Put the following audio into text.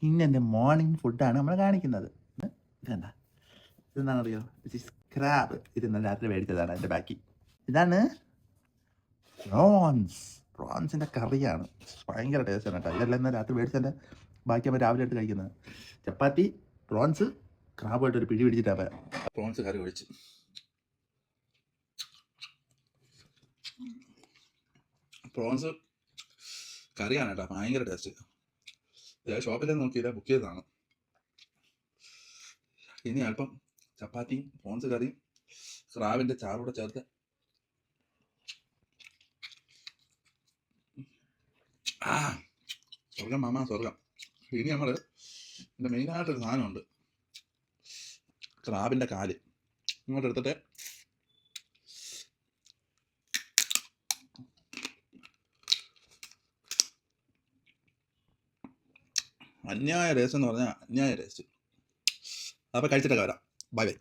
ഇന്നെ മോർണിംഗ് ഫുഡാണ് നമ്മൾ കാണിക്കുന്നത്. ഇതെന്താ, ഇതെന്താണെന്നറിയോ? ക്രാബ്. ഇത് ഇന്നലെ രാത്രി മേടിച്ചതാണ്. അതിൻ്റെ ബാക്കി ഇതാണ് പ്രോൺസിൻ്റെ കറിയാണ്. ഭയങ്കര ടേസ്റ്റാണ് കേട്ടോ. ഇതെല്ലാം ഇന്ന് രാത്രി മേടിച്ചതിൻ്റെ ബാക്കി നമ്മൾ രാവിലെ എടുത്ത് കഴിക്കുന്നത്. ചപ്പാത്തി, പ്രോൺസ്, ക്രാബായിട്ട് ഒരു പിടി പിടിച്ചിട്ടാണ് പ്രോൺസ് കറി ഒഴിച്ച്. പ്രോൺസ് കറിയാണ് കേട്ടോ, ഭയങ്കര ടേസ്റ്റ്. ഷോപ്പിൽ നോക്കിയില്ല, ബുക്ക് ചെയ്തതാണ്. ഇനി അല്പം ചപ്പാത്തിയും പ്രോൺസ് കറിയും ക്രാബിൻ്റെ ചാറൂടെ ചേർത്ത് സ്വർഗം മാമ സ്വർഗം. ഇനി നമ്മൾ ഇതിൻ്റെ മെയിനായിട്ടൊരു സാധനമുണ്ട്, ക്രാബിൻ്റെ കാല്. ഇങ്ങോട്ട് എടുത്തിട്ട് അന്യായ ടേസ്റ്റ് എന്ന് പറഞ്ഞാൽ അന്യായ ടേസ്റ്റ്. അപ്പോൾ കഴിച്ചിട്ടൊക്കെ വരാം. Bye bye.